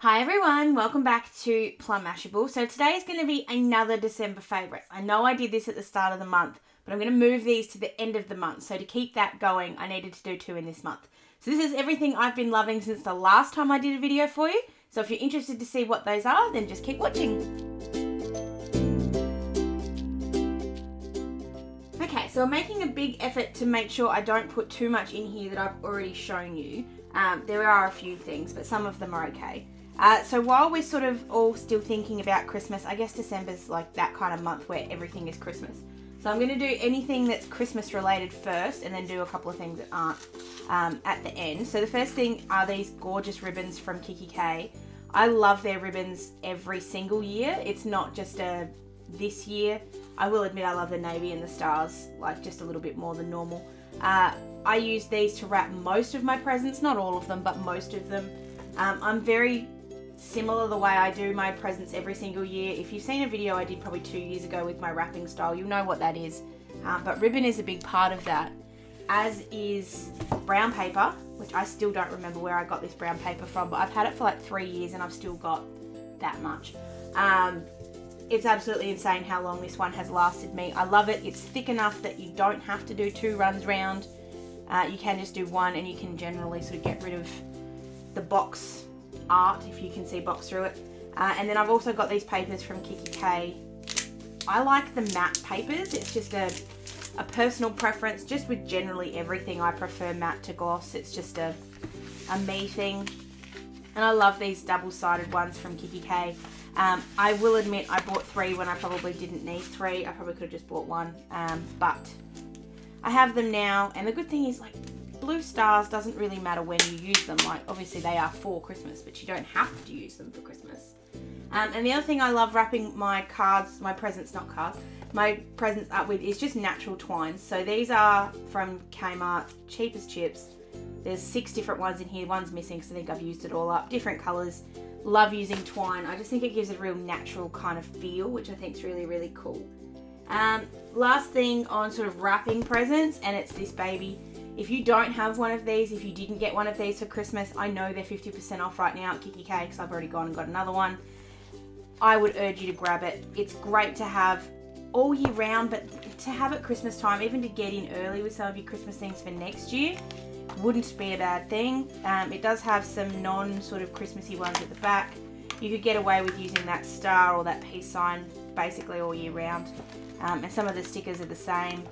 Hi everyone, welcome back to Plum Mashable. So today is going to be another December favourites. I know I did this at the start of the month, but I'm going to move these to the end of the month. So to keep that going, I needed to do two in this month. So this is everything I've been loving since the last time I did a video for you. So if you're interested to see what those are, then just keep watching. Okay, so I'm making a big effort to make sure I don't put too much in here that I've already shown you. There are a few things, but some of them are okay. So while we're sort of all still thinking about Christmas, I guess December's like that kind of month where everything is Christmas. So I'm going to do anything that's Christmas related first and then do a couple of things that aren't at the end. So the first thing are these gorgeous ribbons from kikki.K. I love their ribbons every single year. It's not just this year. I will admit I love the navy and the stars like just a little bit more than normal. I use these to wrap most of my presents, not all of them, but most of them. I'm very similar the way I do my presents every single year. If you've seen a video I did probably 2 years ago with my wrapping style, you'll know what that is. But ribbon is a big part of that, as is brown paper, which I still don't remember where I got this brown paper from, but I've had it for like 3 years and I've still got that much. It's absolutely insane how long this one has lasted me. I love it. It's thick enough that you don't have to do 2 runs round. You can just do one, and you can generally sort of get rid of the box art, if you can see box through it. And then I've also got these papers from kikki.K. I like the matte papers. It's just a personal preference. Just with generally everything, I prefer matte to gloss. It's just a me thing. And I love these double-sided ones from kikki.K. I will admit I bought 3 when I probably didn't need 3. I probably could have just bought 1. But I have them now, and the good thing is, like, blue stars doesn't really matter when you use them. Like, obviously they are for Christmas, but you don't have to use them for Christmas. And the other thing I love wrapping my presents up with is just natural twines. So these are from Kmart, cheap as chips. There's 6 different ones in here. One's missing because I think I've used it all up. Different colours. Love using twine. I just think it gives a real natural kind of feel, which I think is really, really cool. Last thing on sort of wrapping presents, and it's this baby. If you don't have one of these, if you didn't get one of these for Christmas, I know they're 50% off right now at kikki.K because I've already gone and got another one. I would urge you to grab it. It's great to have all year round, but to have at Christmas time, even to get in early with some of your Christmas things for next year, wouldn't be a bad thing. It does have some non-sort of Christmassy ones at the back. You could get away with using that star or that peace sign basically all year round. And some of the stickers are the same.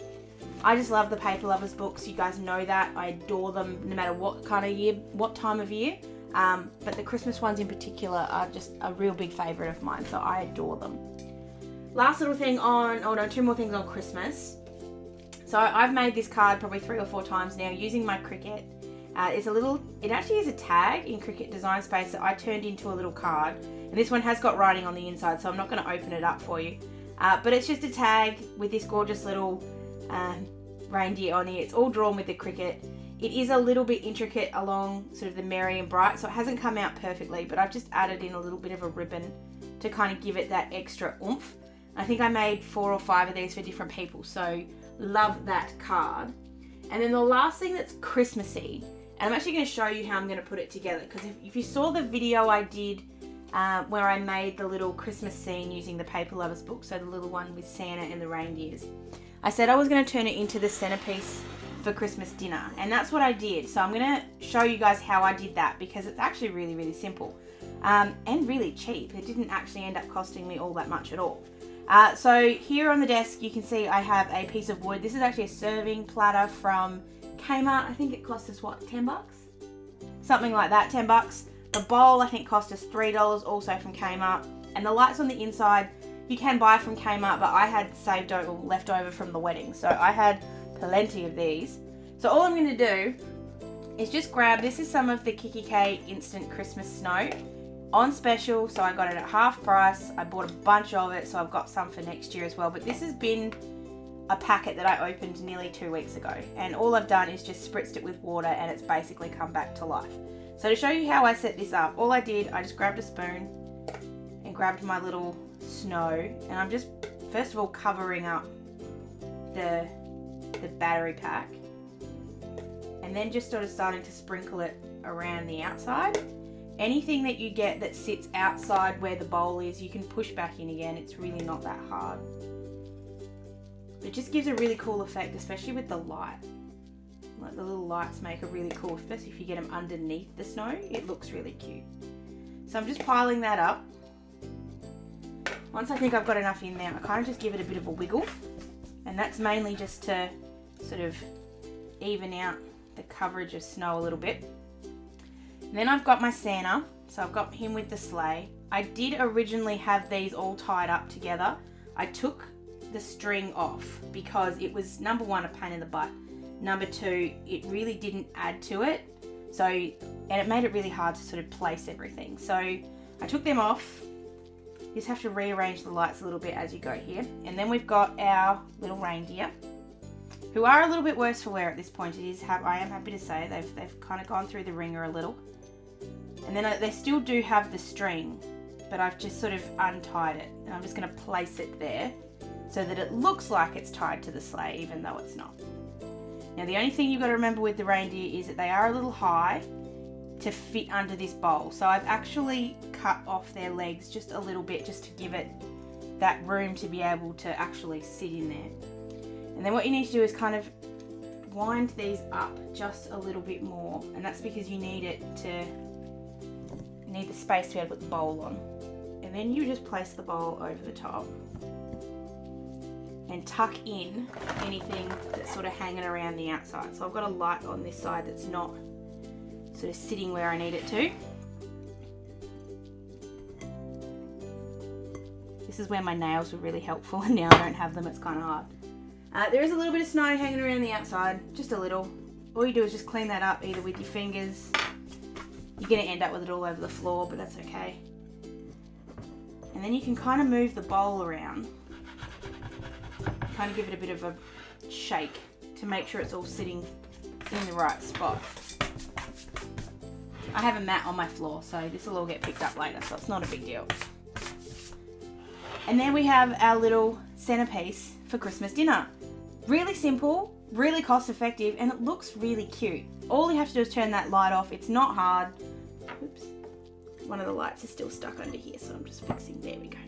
I just love the Paper Lovers books. You guys know that. I adore them no matter what kind of year, what time of year. But the Christmas ones in particular are just a real big favourite of mine, so I adore them. Last little thing on, oh no, 2 more things on Christmas. So I've made this card probably 3 or 4 times now using my Cricut. It actually is a tag in Cricut Design Space that I turned into a little card. And this one has got writing on the inside, so I'm not going to open it up for you. But it's just a tag with this gorgeous little reindeer on here. It's all drawn with the Cricut. It is a little bit intricate along sort of the merry and bright, so it hasn't come out perfectly, but I've just added in a little bit of a ribbon to kind of give it that extra oomph. I think I made 4 or 5 of these for different people, so love that card. And then the last thing that's Christmassy, and I'm actually going to show you how I'm going to put it together, because if you saw the video I did where I made the little Christmas scene using the Paper Lovers book, so the little one with Santa and the reindeers, I said I was going to turn it into the centerpiece for Christmas dinner, and that's what I did. So I'm going to show you guys how I did that, because it's actually really, really simple and really cheap. It didn't actually end up costing me all that much at all. So here on the desk you can see I have a piece of wood. This is actually a serving platter from Kmart. I think it cost us what, 10 bucks? Something like that, 10 bucks. The bowl I think cost us $3, also from Kmart. And the lights on the inside you can buy from Kmart, but I had saved over, left over from the wedding, so I had plenty of these. So all I'm going to do is just grab, this is some of the kikki.K Instant Christmas Snow on special, so I got it at half price. I bought a bunch of it, so I've got some for next year as well, but this has been a packet that I opened nearly 2 weeks ago, and all I've done is just spritzed it with water, and it's basically come back to life. So to show you how I set this up, all I did, I just grabbed a spoon and grabbed my little snow, and I'm just first of all covering up the battery pack, and then just sort of starting to sprinkle it around the outside. anything that you get that sits outside where the bowl is, you can push back in again. It's really not that hard. It just gives a really cool effect, especially with the light. Like the little lights make a really cool, especially if you get them underneath the snow, it looks really cute. So I'm just piling that up. Once I think I've got enough in there, I kind of just give it a bit of a wiggle. And that's mainly just to sort of even out the coverage of snow a little bit. And then I've got my Santa, so I've got him with the sleigh. I did originally have these all tied up together. I took the string off because it was, number one, a pain in the butt. Number two, it really didn't add to it. So, and it made it really hard to sort of place everything. So I took them off. You just have to rearrange the lights a little bit as you go here. And then we've got our little reindeer, who are a little bit worse for wear at this point. I am happy to say they've kind of gone through the ringer a little. And then they still do have the string, but I've just sort of untied it. And I'm just going to place it there so that it looks like it's tied to the sleigh, even though it's not. Now the only thing you've got to remember with the reindeer is that they are a little high to fit under this bowl. So I've actually cut off their legs just a little bit just to give it that room to be able to actually sit in there. And then what you need to do is kind of wind these up just a little bit more, and that's because you need the space to be able to put the bowl on. And then you just place the bowl over the top and tuck in anything that's sort of hanging around the outside. So I've got a light on this side that's not sort of sitting where I need it to. This is where my nails were really helpful, and now I don't have them, it's kind of hard. There is a little bit of snow hanging around the outside, just a little. All you do is just clean that up either with your fingers. You're going to end up with it all over the floor, but that's okay. And then you can kind of move the bowl around. Kind of give it a bit of a shake to make sure it's all sitting in the right spot. I have a mat on my floor, so this will all get picked up later, so it's not a big deal. And then we have our little centerpiece for Christmas dinner. Really simple, really cost effective, and it looks really cute. All you have to do is turn that light off. It's not hard. Oops. One of the lights is still stuck under here, so I'm just fixing. There we go.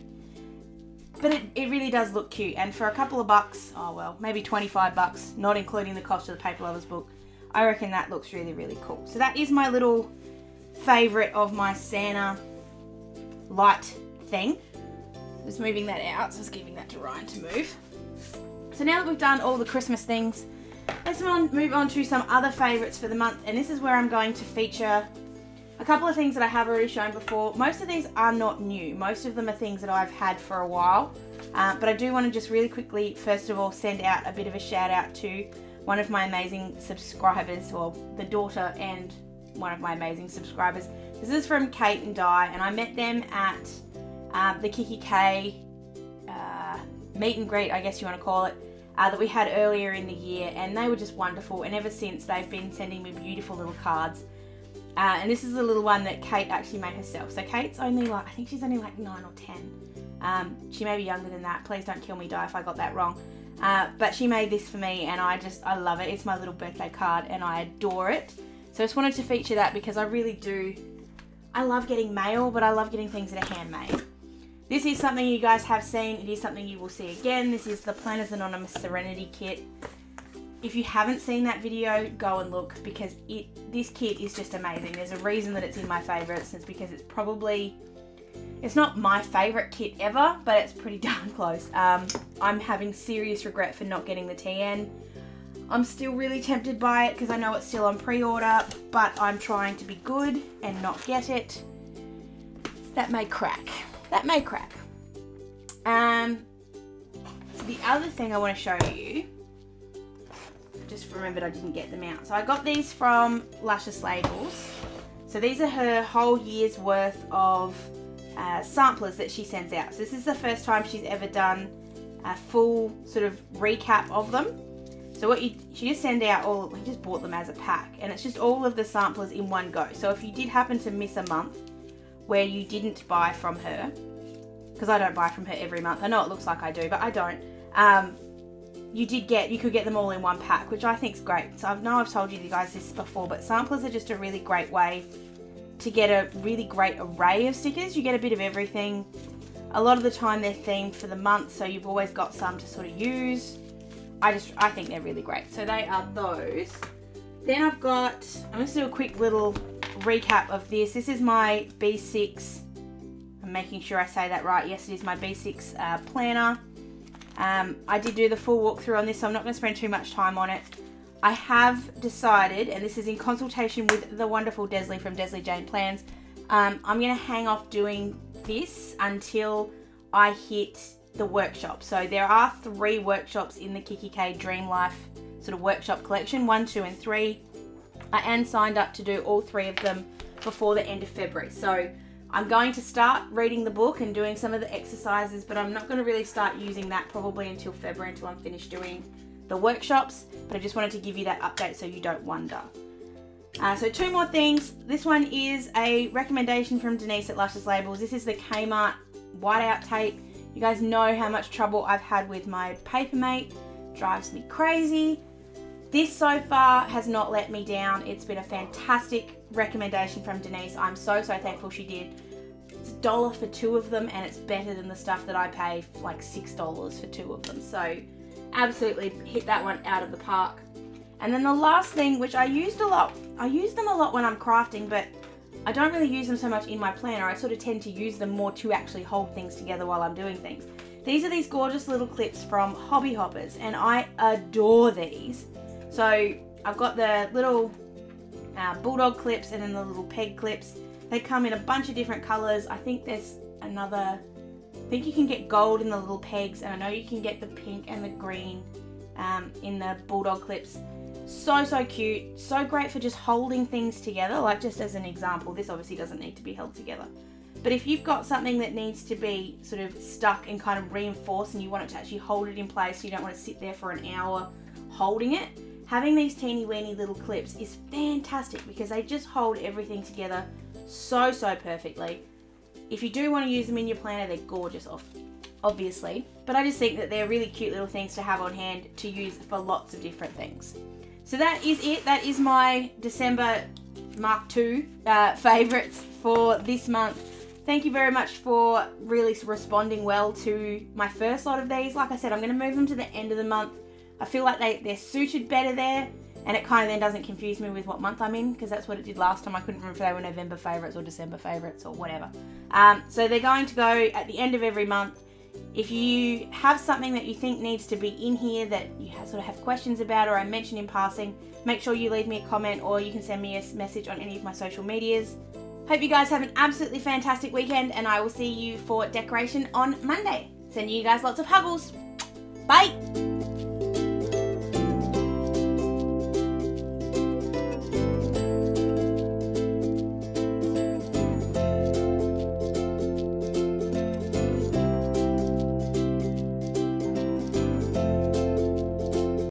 But it really does look cute, and for a couple of bucks, oh well, maybe 25 bucks, not including the cost of the Paper Lovers book, I reckon that looks really, really cool. So that is my little favourite of my Santa light thing. Just moving that out, so I was giving that to Ryan to move. So now that we've done all the Christmas things, let's move on to some other favourites for the month, and this is where I'm going to feature a couple of things that I have already shown before. Most of these are not new. Most of them are things that I've had for a while. But I do want to just really quickly, first of all, send out a bit of a shout out to one of my amazing subscribers, or the daughter and one of my amazing subscribers. This is from Kate and Di, and I met them at the kikki.K meet and greet, I guess you want to call it, that we had earlier in the year, and they were just wonderful, and ever since they've been sending me beautiful little cards. And this is a little one that Kate actually made herself. So Kate's only like, I think she's only like 9 or 10. She may be younger than that. Please don't kill me, Di, if I got that wrong. But she made this for me, and I love it. It's my little birthday card, and I adore it. So I just wanted to feature that because I really do. I love getting mail, but I love getting things that are handmade. This is something you guys have seen. It is something you will see again. This is the Planners Anonymous Serenity Kit. If you haven't seen that video, go and look, because this kit is just amazing. There's a reason that it's in my favourites. It's because it's not my favourite kit ever, but it's pretty darn close. I'm having serious regret for not getting the TN. I'm still really tempted by it because I know it's still on pre-order, but I'm trying to be good and not get it. That may crack. That may crack. The other thing I want to show you, just remembered I didn't get them out. So I got these from Luscious Labels. So these are her whole year's worth of samplers that she sends out. So this is the first time she's ever done a full sort of recap of them. So she just sent out we just bought them as a pack, and it's just all of the samplers in one go. So if you did happen to miss a month where you didn't buy from her, because I don't buy from her every month. I know it looks like I do, but I don't. You could get them all in one pack, which I think is great. So I know I've told you guys this before, but samplers are just a really great way to get a really great array of stickers. You get a bit of everything. A lot of the time they're themed for the month, so you've always got some to sort of use. I think they're really great. So they are those. Then I've got, I'm just going to do a quick little recap of this. This is my B6, I'm making sure I say that right. Yes, it is my B6 planner. I did do the full walkthrough on this, so I'm not going to spend too much time on it. I have decided, and this is in consultation with the wonderful Desley from Desley Jane Plans, I'm going to hang off doing this until I hit the workshop. So there are 3 workshops in the kikki.K Dream Life sort of workshop collection, 1, 2 and 3. I am signed up to do all 3 of them before the end of February. So I'm going to start reading the book and doing some of the exercises, but I'm not going to really start using that probably until February, until I'm finished doing the workshops. But I just wanted to give you that update so you don't wonder. So 2 more things. This one is a recommendation from Denise at Luscious Labels. This is the Kmart whiteout tape. You guys know how much trouble I've had with my Papermate. Drives me crazy. This so far has not let me down. It's been a fantastic recommendation from Denise. I'm so thankful she did. It's $1 for 2 of them, and it's better than the stuff that I pay like $6 for 2 of them. So absolutely hit that one out of the park. And then the last thing, which I used a lot, I use them a lot when I'm crafting, but I don't really use them so much in my planner. I sort of tend to use them more to actually hold things together while I'm doing things. These are these gorgeous little clips from Hobby Hoppers, and I adore these. So I've got the little bulldog clips and then the little peg clips. They come in a bunch of different colors. I think there's another, I think you can get gold in the little pegs, and I know you can get the pink and the green in the bulldog clips. So cute, so great for just holding things together. Like, just as an example, this obviously doesn't need to be held together, but if you've got something that needs to be sort of stuck and kind of reinforced, and you want it to actually hold it in place, so you don't want to sit there for an hour holding it, having these teeny weeny little clips is fantastic because they just hold everything together so perfectly. If you do want to use them in your planner, they're gorgeous, obviously, but I just think that they're really cute little things to have on hand to use for lots of different things. So that is it. That is my December Mark II favourites for this month. Thank you very much for really responding well to my first lot of these. Like I said, I'm going to move them to the end of the month. I feel like they're suited better there, and it kind of then doesn't confuse me with what month I'm in, because that's what it did last time. I couldn't remember if they were November favourites or December favourites or whatever. So they're going to go at the end of every month. If you have something that you think needs to be in here that you sort of have questions about, or I mentioned in passing, make sure you leave me a comment, or you can send me a message on any of my social medias. Hope you guys have an absolutely fantastic weekend, and I will see you for decoration on Monday. Sending you guys lots of huggles. Bye!